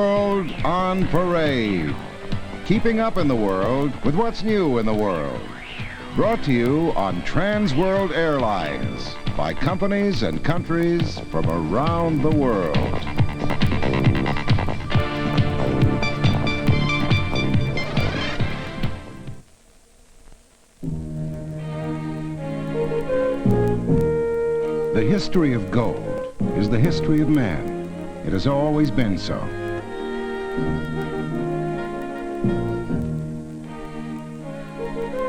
World on Parade. Keeping up in the world with what's new in the world. Brought to you on Trans World Airlines by companies and countries from around the world. The history of gold is the history of man. It has always been so.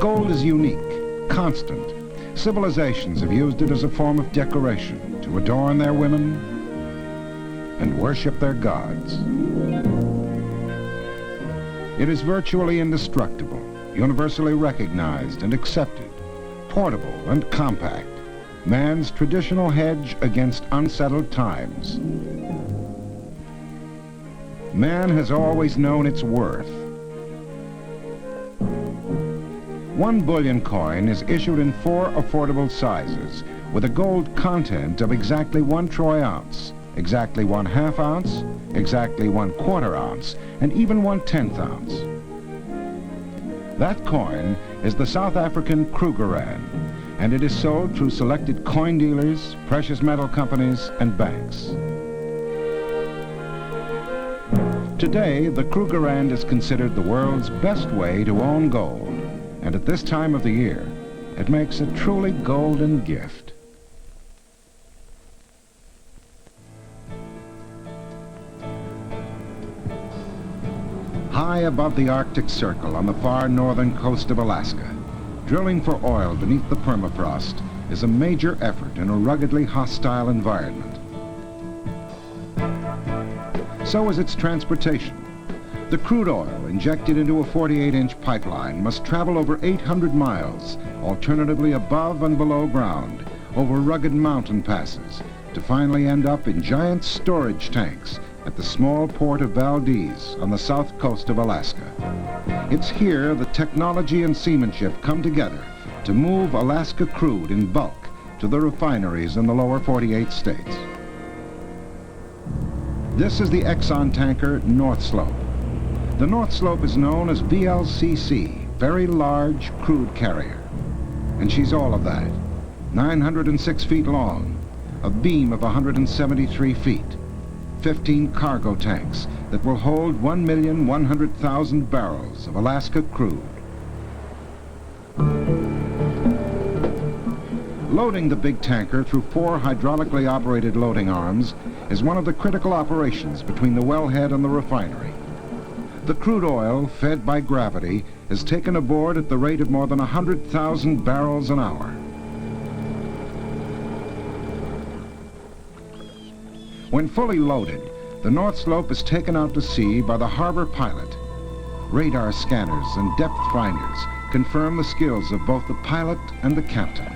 Gold is unique, constant. Civilizations have used it as a form of decoration to adorn their women and worship their gods. It is virtually indestructible, universally recognized and accepted, portable and compact, man's traditional hedge against unsettled times. Man has always known its worth. 1 bullion coin is issued in 4 affordable sizes with a gold content of exactly 1 troy ounce, exactly 1/2 ounce, exactly 1/4 ounce, and even 1/10 ounce. That coin is the South African Krugerrand, and it is sold through selected coin dealers, precious metal companies, and banks. Today, the Krugerrand is considered the world's best way to own gold, and at this time of the year, it makes a truly golden gift. High above the Arctic Circle on the far northern coast of Alaska, drilling for oil beneath the permafrost is a major effort in a ruggedly hostile environment. So is its transportation. The crude oil injected into a 48-inch pipeline must travel over 800 miles, alternatively above and below ground, over rugged mountain passes, to finally end up in giant storage tanks at the small port of Valdez on the south coast of Alaska. It's here that technology and seamanship come together to move Alaska crude in bulk to the refineries in the lower 48 states. This is the Exxon tanker North Slope. The North Slope is known as VLCC, Very Large Crude Carrier. And she's all of that. 906 feet long, a beam of 173 feet, 15 cargo tanks that will hold 1,100,000 barrels of Alaska crude. Loading the big tanker through 4 hydraulically operated loading arms is one of the critical operations between the wellhead and the refinery. The crude oil, fed by gravity, is taken aboard at the rate of more than 100,000 barrels an hour. When fully loaded, the North Slope is taken out to sea by the harbor pilot. Radar scanners and depth finders confirm the skills of both the pilot and the captain.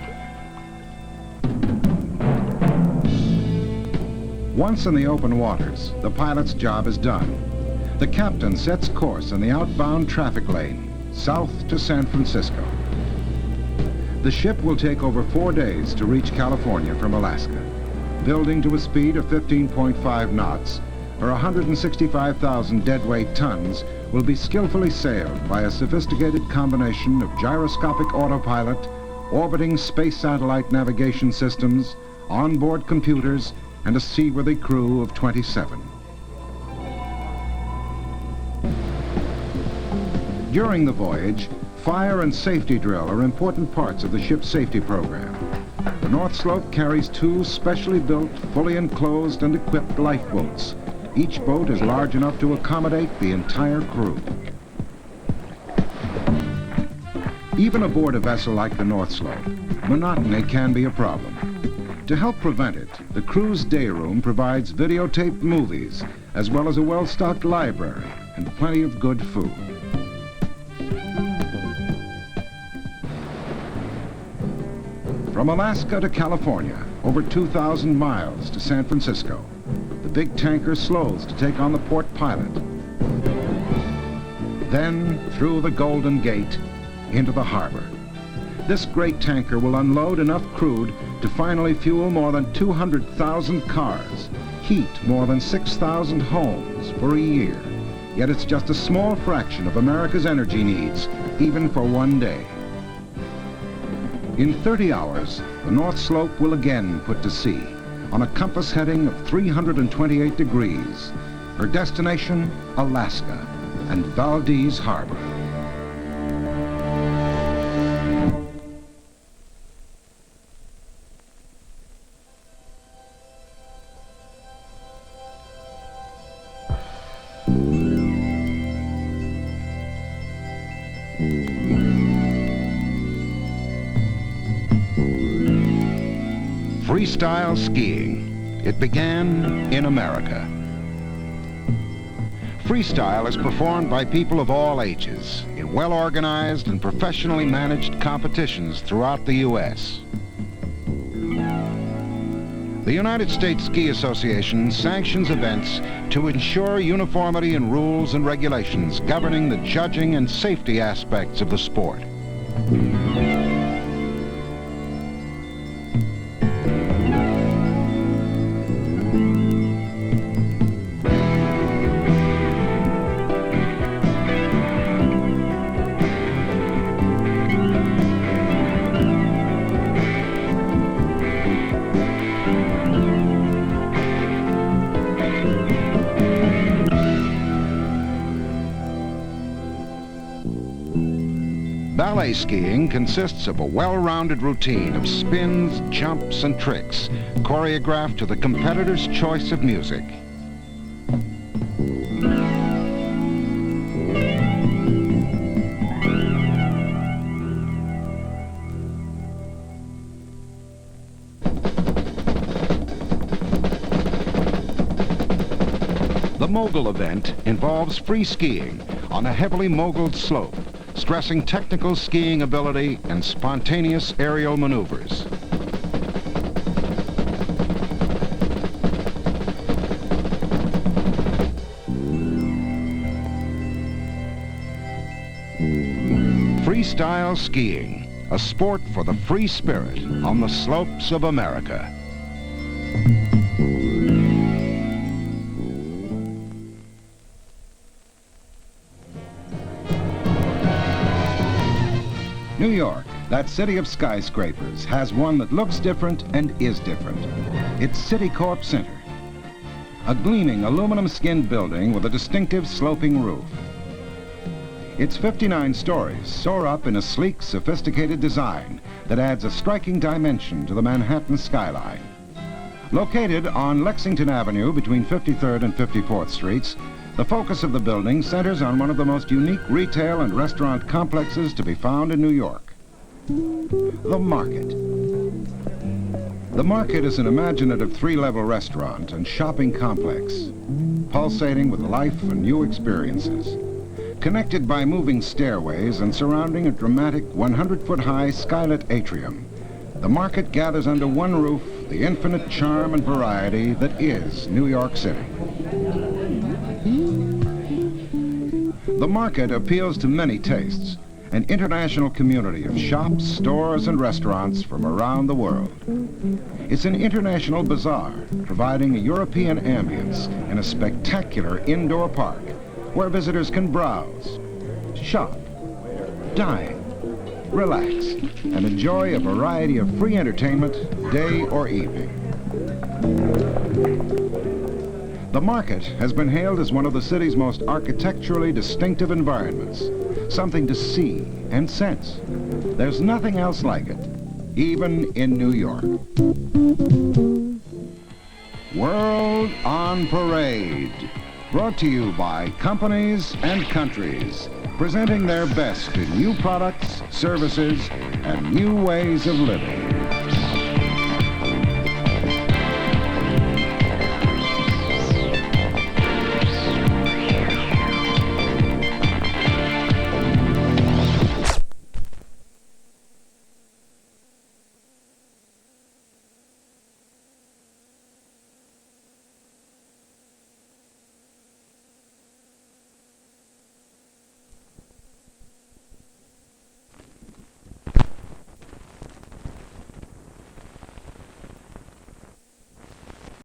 Once in the open waters, the pilot's job is done. The captain sets course in the outbound traffic lane, south to San Francisco. The ship will take over 4 days to reach California from Alaska. Building to a speed of 15.5 knots, or 165,000 deadweight tons, will be skillfully sailed by a sophisticated combination of gyroscopic autopilot, orbiting space satellite navigation systems, onboard computers, and a seaworthy crew of 27. During the voyage, fire and safety drill are important parts of the ship's safety program. The North Slope carries 2 specially built, fully enclosed and equipped lifeboats. Each boat is large enough to accommodate the entire crew. Even aboard a vessel like the North Slope, monotony can be a problem. To help prevent it, the crew's day room provides videotaped movies, as well as a well-stocked library and plenty of good food. From Alaska to California, over 2,000 miles to San Francisco, the big tanker slows to take on the port pilot. Then, through the Golden Gate, into the harbor. This great tanker will unload enough crude to finally fuel more than 200,000 cars, heat more than 6,000 homes for a year. Yet it's just a small fraction of America's energy needs, even for one day. In 30 hours, the North Slope will again put to sea on a compass heading of 328 degrees. Her destination, Alaska and Valdez Harbor. Freestyle skiing. It began in America. Freestyle is performed by people of all ages in well-organized and professionally managed competitions throughout the U.S. The United States Ski Association sanctions events to ensure uniformity in rules and regulations governing the judging and safety aspects of the sport. Ballet skiing consists of a well-rounded routine of spins, jumps, and tricks, choreographed to the competitor's choice of music. The mogul event involves free skiing on a heavily moguled slope, stressing technical skiing ability and spontaneous aerial maneuvers. Freestyle skiing, a sport for the free spirit on the slopes of America. New York, that city of skyscrapers, has one that looks different and is different. It's Citicorp Center, a gleaming aluminum-skinned building with a distinctive sloping roof. Its 59 stories soar up in a sleek, sophisticated design that adds a striking dimension to the Manhattan skyline. Located on Lexington Avenue between 53rd and 54th Streets, the focus of the building centers on one of the most unique retail and restaurant complexes to be found in New York, the Market. The Market is an imaginative three-level restaurant and shopping complex, pulsating with life and new experiences. Connected by moving stairways and surrounding a dramatic 100-foot-high skylit atrium, the Market gathers under one roof the infinite charm and variety that is New York City. The Market appeals to many tastes, an international community of shops, stores, and restaurants from around the world. It's an international bazaar, providing a European ambience in a spectacular indoor park where visitors can browse, shop, dine, relax, and enjoy a variety of free entertainment, day or evening. The Market has been hailed as one of the city's most architecturally distinctive environments, something to see and sense. There's nothing else like it, even in New York. World on Parade, brought to you by companies and countries, presenting their best in new products, services, and new ways of living.